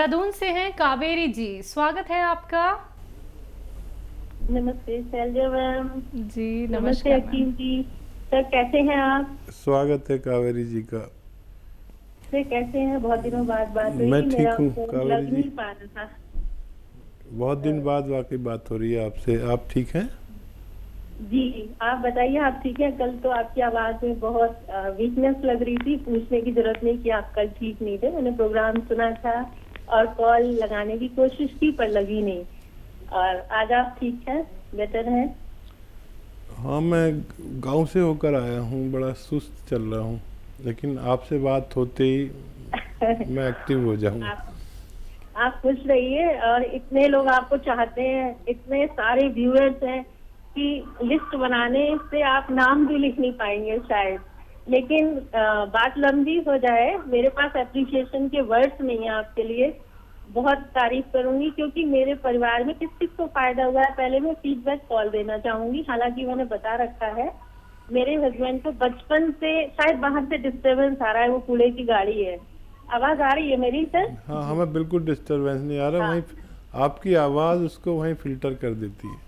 देहरादून से हैं कावेरी जी, स्वागत है आपका। नमस्ते शैलजा मैम। जी नमस्ते नमस्कार मैम। अकीम जी। सर कैसे हैं आप? स्वागत है कावेरी जी का। सर कैसे हैं? बहुत दिनों बाद बात मैं हुई, ठीक मेरा हूँ फोन कावेरी लग जी। नहीं पा रहा था। बहुत दिन बाद वाकई बात हो रही है आपसे। आप ठीक हैं? जी आप बताइए, आप ठीक हैं? कल तो आपकी आवाज में बहुत वीकनेस लग रही थी। पूछने की जरूरत नहीं कि आप कल ठीक नहीं थे। मैंने प्रोग्राम सुना था और कॉल लगाने की कोशिश की पर लगी नहीं। और आज आप ठीक हैं, बेटर हैं? हाँ, मैं गांव से होकर आया हूँ, बड़ा सुस्त चल रहा हूँ, लेकिन आपसे बात होते ही मैं एक्टिव हो जाऊँ। आप खुश रहिए। और इतने लोग आपको चाहते हैं, इतने सारे व्यूअर्स हैं कि लिस्ट बनाने से आप नाम भी लिख नहीं पाएंगे शायद। लेकिन बात लंबी हो जाए, मेरे पास एप्रिसिएशन के वर्ड्स नहीं है आपके लिए। बहुत तारीफ करूंगी क्योंकि मेरे परिवार में किस किस को फायदा हुआ है। पहले मैं फीडबैक कॉल देना चाहूंगी। हालांकि मैंने बता रखा है, मेरे हस्बैंड को बचपन से शायद बाहर से डिस्टर्बेंस आ रहा है, वो कूड़े की गाड़ी है। आवाज आ रही है मेरी सर? हाँ, हमें बिल्कुल डिस्टरबेंस नहीं आ रहा। हाँ। वहीं आपकी आवाज़ उसको वहीं फिल्टर कर देती है।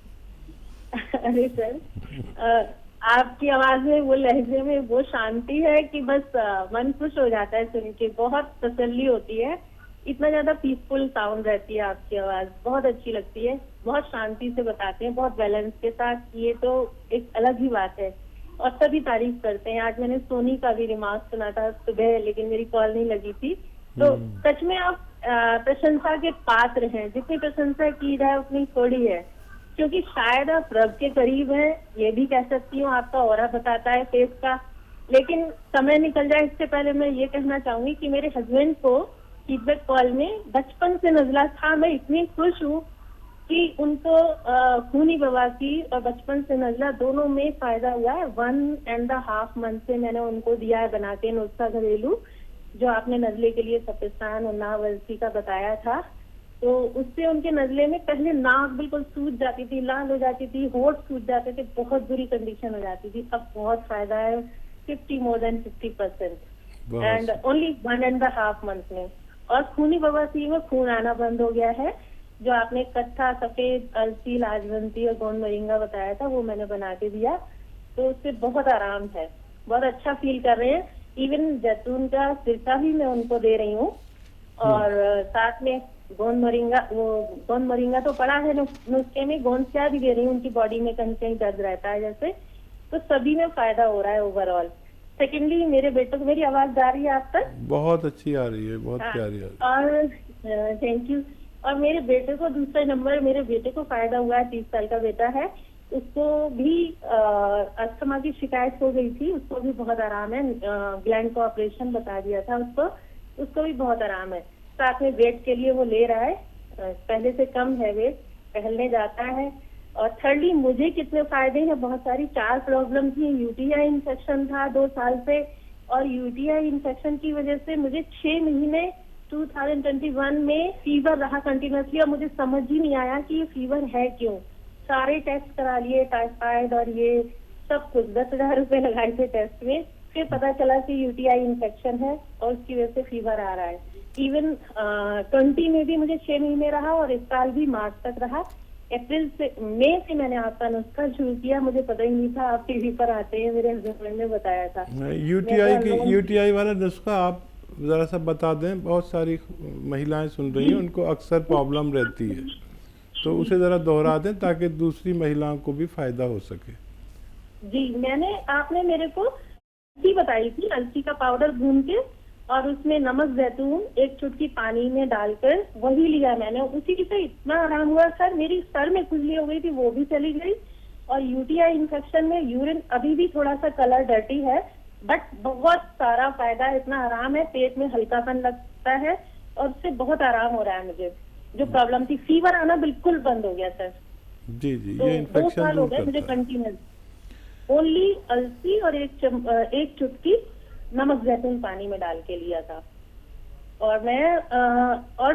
अरे सर, आपकी आवाज में, वो लहजे में वो शांति है कि बस मन खुश हो जाता है सुन के। बहुत तसल्ली होती है। इतना ज्यादा पीसफुल साउंड रहती है आपकी आवाज, बहुत अच्छी लगती है। बहुत शांति से बताते हैं, बहुत बैलेंस के साथ। ये तो एक अलग ही बात है और सभी तारीफ करते हैं। आज मैंने सोनी का भी रिमार्क सुना था सुबह, लेकिन मेरी कॉल नहीं लगी थी। तो सच में आप प्रशंसा के पात्र हैं। जितनी प्रशंसा की जाए उतनी थोड़ी है, क्योंकि शायद आप रब के करीब हैं, ये भी कह सकती हूँ। आपका ऑरा बताता है फेस का। लेकिन समय निकल जाए इससे पहले मैं ये कहना चाहूंगी कि मेरे हस्बैंड को फीडबैक कॉल में बचपन से नजला था। मैं इतनी खुश हूँ कि उनको खूनी बवासीर और बचपन से नजला दोनों में फायदा हुआ है। 1.5 मंथ से मैंने उनको दिया है बना के नुस्खा घरेलू, जो आपने नजले के लिए सफेस्तान और नावलसी का बताया था। तो उससे उनके नजले में पहले नाक बिल्कुल सूज जाती थी, लाल हो जाती थी, होठ सूज जाते थे, बहुत बुरी कंडीशन हो जाती थी। अब बहुत फायदा है, 50% एंड ओनली 1.5 मंथ में। और खूनी बवासीर में खून आना बंद हो गया है। जो आपने कत्था, सफेद, अलसी, लाजवंती और गोंद मोरिंगा बताया था, वो मैंने बना के दिया। तो उससे बहुत आराम है, बहुत अच्छा फील कर रहे हैं। इवन जैतून का सिरका भी मैं उनको दे रही हूँ। और साथ में गोंद मोरिंगा, वो गोंद मोरिंगा तो पड़ा है नुस्खे में, गोंद क्या भी दे रही हूँ। उनकी बॉडी में कहीं कहीं दर्द रहता है जैसे, तो सभी में फायदा हो रहा है ओवरऑल। सेकेंडली, मेरे बेटे को, मेरी आवाज जा रही है आप तक? बहुत अच्छी आ रही है, बहुत प्यारी आ रही है। और थैंक यू। और मेरे बेटे को दूसरा नंबर, मेरे बेटे को फायदा हुआ है। 30 साल का बेटा है, उसको भी अस्थमा की शिकायत हो गई थी। उसको भी बहुत आराम है। ग्लैंड का ऑपरेशन बता दिया था उसको भी बहुत आराम है। साथ में वेट के लिए वो ले रहा है, पहले से कम है वेट, टहलने जाता है। और थर्डली, मुझे कितने फायदे हैं, बहुत सारी 4 प्रॉब्लम थी। यूटीआई इन्फेक्शन था 2 साल से, और यूटीआई इन्फेक्शन की वजह से मुझे 6 महीने 2021 में फीवर रहा कंटिन्यूसली, और मुझे समझ ही नहीं आया कि ये फीवर है क्यों। सारे टेस्ट करा लिए, टाइफाइड और ये सब कुछ, 10,000 रुपए लगाए थे टेस्ट में। फिर पता चला कि यूटीआई इन्फेक्शन है और उसकी वजह से फीवर आ रहा है। इवन 20 में भी मुझे 6 महीने रहा, और इस साल भी मार्च तक रहा। अप्रैल से, मई से मैंने आपका नुस्खा शुरू किया। मुझे पता ही नहीं था आप टीवी पर आते हैं, मेरे हस्बैंड ने बताया था। यूटीआई वाला नुस्खा आप ज़रा सा बता दें। बहुत सारी महिलाएं सुन रही हैं, उनको अक्सर प्रॉब्लम रहती है, तो उसे ज़रा दोहरा दें ताकि दूसरी महिलाओं को भी फायदा हो सके। जी, आपने मेरे को अलसी बताई थी। अलसी का पाउडर भून के और उसमें नमक, जैतून 1 चुटकी पानी में डालकर वही लिया मैंने। उसी से इतना आराम हुआ सर, मेरी सर में खुजली हो गई थी, वो भी चली गई। और यूटीआई इन्फेक्शन में यूरिन अभी भी थोड़ा सा कलर डर्टी है, बट बहुत सारा फायदा है। इतना आराम है, पेट में हल्कापन लगता है और उससे बहुत आराम हो रहा है मुझे। जो प्रॉब्लम थी, फीवर आना बिल्कुल बंद हो गया सर। जी जी, तो ये इन्फेक्शन 2 साल हो गए मुझे कंटिन्यूस। ओनली अलसी और 1 चुटकी नमक जैतून पानी में डाल के लिया था। और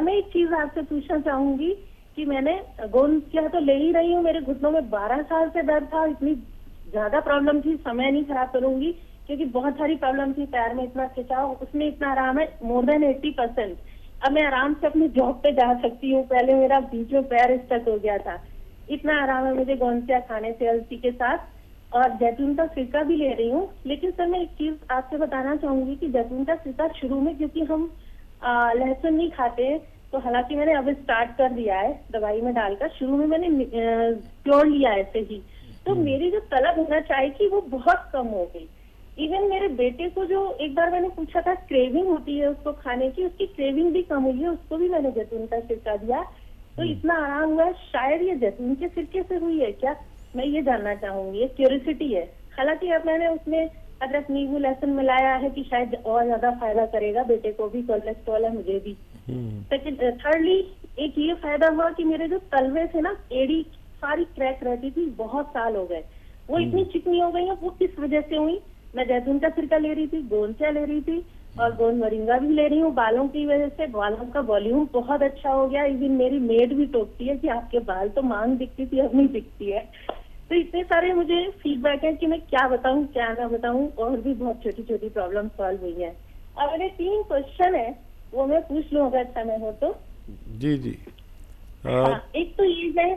मैं एक चीज आपसे पूछना चाहूंगी कि मैंने गोंद क्या तो ले ही रही हूँ। मेरे घुटनों में 12 साल से दर्द था, इतनी ज्यादा प्रॉब्लम थी। समय नहीं खराब करूंगी क्योंकि बहुत सारी प्रॉब्लम थी, पैर में इतना खिंचाव, उसमें इतना आराम है। More than 80%। अब मैं आराम से अपनी जॉब पे जा सकती हूँ। पहले मेरा बीच में पैर स्टक हो गया था। इतना आराम है मुझे गोंसिया खाने से अलसी के साथ, और जैतून का सिरका भी ले रही हूँ। लेकिन सर मैं एक चीज आपसे बताना चाहूंगी कि जैतून का सिरका शुरू में, क्योंकि हम लहसुन नहीं खाते, तो हालांकि मैंने अब स्टार्ट कर दिया है दवाई में डालकर। शुरू में मैंने प्योर लिया ऐसे ही, तो मेरी जो तलब होना चाय की वो बहुत कम हो गई। इवन मेरे बेटे को, जो एक बार मैंने पूछा था क्रेविंग होती है उसको खाने की, उसकी क्रेविंग भी कम हुई है। उसको भी मैंने जैतून का सिरका दिया, तो इतना आराम हुआ है। शायद ये जैतून के सिरके से हुई है क्या, मैं ये जानना चाहूंगी। ये क्यूरियोसिटी है। हालांकि अब मैंने उसमें अदरक नींबू लहसुन मिलाया है कि शायद और ज्यादा फायदा करेगा। बेटे को भी कोलेस्ट्रॉल है, मुझे भी। सेकंड, थर्डली एक ये फायदा हुआ कि मेरे जो तलवे थे ना, एड़ी सारी क्रैक रहती थी, बहुत साल हो गए, वो इतनी चिकनी हो गई है। वो किस वजह से हुई? मैं जैतून का सिरका ले रही थी, गोंसिया ले रही थी, और गोंद मोरिंगा भी ले रही हूँ। बालों की वजह से बालों का वॉल्यूम बहुत अच्छा हो गया। इवन मेरी मेड भी टोकती है कि आपके बाल तो मांग दिखती थी, अब नहीं दिखती है। तो इतने सारे मुझे फीडबैक है कि मैं क्या बताऊं क्या ना बताऊं, और भी बहुत छोटी छोटी प्रॉब्लम सॉल्व हुई है। अब मेरे 3 क्वेश्चन है, वो मैं पूछ लूं अगर समय हो तो। जी जी। एक तो ये है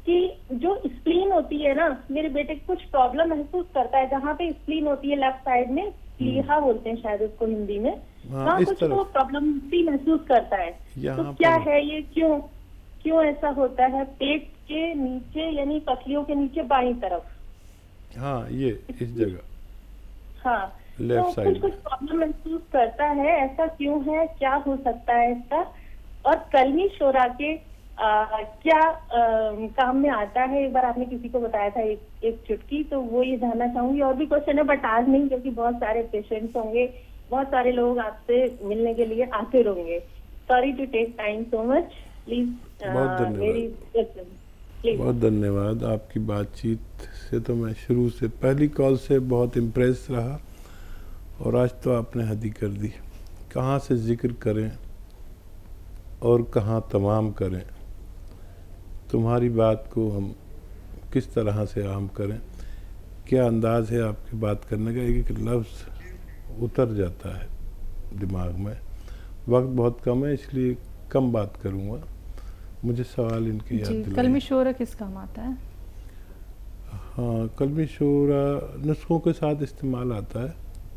कि जो स्प्लीन होती है ना, मेरे बेटे को कुछ प्रॉब्लम महसूस करता है जहाँ पे स्प्लीन होती है लेफ्ट साइड में, प्लीहा बोलते हैं शायद उसको हिंदी में, वहाँ कुछ तो प्रॉब्लम भी महसूस करता है। तो क्या है ये, क्यों ऐसा होता है? पेट के नीचे, यानी पसलियों के नीचे बाईं तरफ। हाँ, ये इस जगह। हाँ, तो कुछ प्रॉब्लम महसूस करता है। ऐसा क्यों है, क्या हो सकता है इसका? और कलमी शोरा के क्या काम में आता है? एक बार आपने किसी को बताया था एक चुटकी, तो वो ये जानना चाहूंगी। और भी क्वेश्चन है बट आज नहीं, क्योंकि बहुत सारे पेशेंट्स होंगे, बहुत सारे लोग आपसे मिलने के लिए आते रहेंगे। Sorry to take time so much, please. बहुत धन्यवाद। आपकी बातचीत से तो मैं शुरू से, पहली कॉल से बहुत इम्प्रेस रहा, और आज तो आपने हद ही कर दी। कहाँ से जिक्र करें और कहाँ तमाम करें, तुम्हारी बात को हम किस तरह से आम करें। क्या अंदाज़ है आपकी बात करने का, एक एक लफ्ज़ उतर जाता है दिमाग में। वक्त बहुत कम है, इसलिए कम बात करूँगा। मुझे सवाल इनके याद दिलाइए। कलमी शोरा किस काम आता है? हाँ, कलमी शोरा नुस्खों के साथ इस्तेमाल आता है,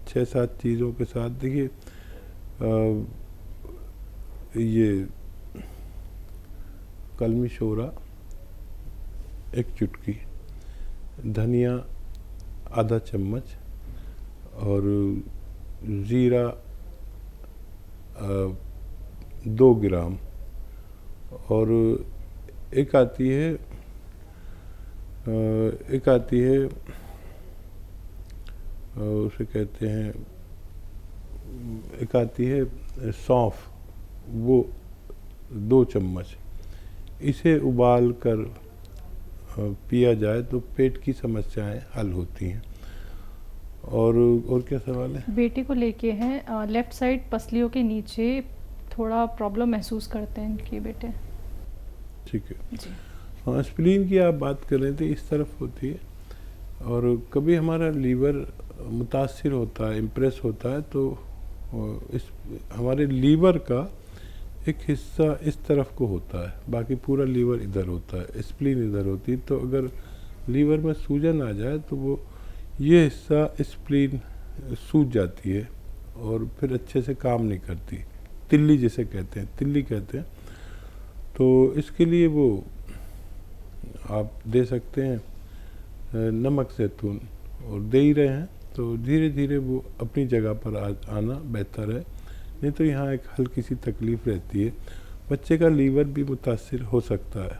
6-7 चीज़ों के साथ। देखिए, ये कलमी शोरा एक चुटकी, धनिया आधा चम्मच, और ज़ीरा 2 ग्राम, और एक आती है उसे कहते हैं, एक आती है सौंफ, वो 2 चम्मच। इसे उबाल कर पिया जाए तो पेट की समस्याएं हल होती हैं। और क्या सवाल है? बेटे को लेके हैं, लेफ्ट साइड पसलियों के नीचे थोड़ा प्रॉब्लम महसूस करते हैं इनके बेटे। ठीक है जी। हाँ, स्प्लीन की आप बात कर रहे थे, इस तरफ होती है, और कभी हमारा लीवर मुतासिर होता है, इम्प्रेस होता है, तो इस हमारे लीवर का एक हिस्सा इस तरफ को होता है, बाकी पूरा लीवर इधर होता है, स्प्लीन इधर होती है। तो अगर लीवर में सूजन आ जाए तो वो ये हिस्सा स्प्लीन सूज जाती है और फिर अच्छे से काम नहीं करती, तिल्ली जिसे कहते हैं, तिल्ली कहते हैं। तो इसके लिए वो आप दे सकते हैं नमक ज़ैतून, और दे ही रहे हैं, तो धीरे धीरे वो अपनी जगह पर आना बेहतर है। नहीं तो यहाँ एक हल्की सी तकलीफ़ रहती है, बच्चे का लीवर भी मुतासिर हो सकता है।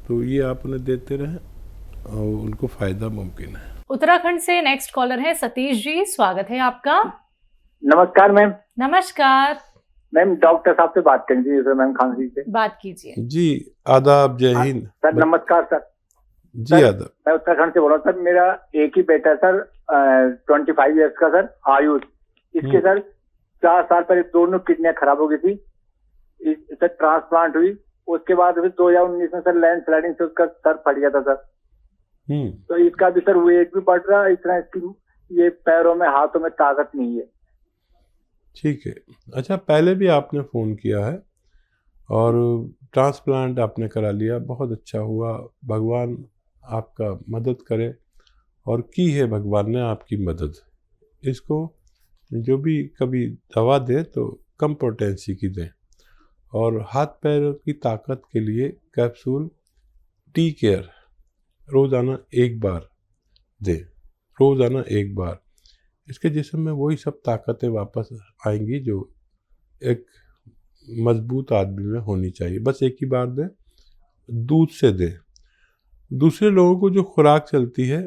तो ये आप उन्हें देते रहें और उनको फ़ायदा मुमकिन है। उत्तराखंड से नेक्स्ट कॉलर है सतीश जी, स्वागत है आपका। नमस्कार मैम। नमस्कार मैम, डॉक्टर साहब से बात करेंगे सर, मैम खांसी से बात कीजिए। जी आदाब, जय हिंद सर। नमस्कार सर। जी आदाब। मैं उत्तराखंड से बोल रहा हूँ सर। मेरा एक ही बेटा है सर, 25 ईयर्स का सर, आयुष। इसके सर 4 साल पहले दोनों किडनियां खराब हो गई थी, सर ट्रांसप्लांट हुई। उसके बाद फिर 2019 में सर लैंड स्लाइडिंग से उसका सर फट गया था सर। तो इसका भी सर वेट भी बढ़ रहा है, इतना इसकी ये पैरों में हाथों में ताकत नहीं है। ठीक है। अच्छा, पहले भी आपने फ़ोन किया है और ट्रांसप्लांट आपने करा लिया, बहुत अच्छा हुआ, भगवान आपका मदद करे, और की है भगवान ने आपकी मदद। इसको जो भी कभी दवा दें तो कम पोटेंसी की दें, और हाथ पैर की ताकत के लिए कैप्सूल टी केयर रोज़ाना 1 बार दें, रोज़ाना 1 बार। इसके जिस्म में वही सब ताकतें वापस आएंगी जो एक मजबूत आदमी में होनी चाहिए। बस एक ही बार दें, दूध से दें। दूसरे लोगों को जो खुराक चलती है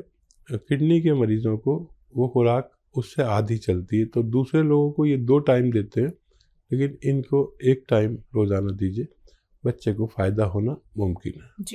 किडनी के मरीजों को, वो खुराक उससे आधी चलती है, तो दूसरे लोगों को ये 2 टाइम देते हैं, लेकिन इनको 1 टाइम रोज़ाना दीजिए, बच्चे को फ़ायदा होना मुमकिन है।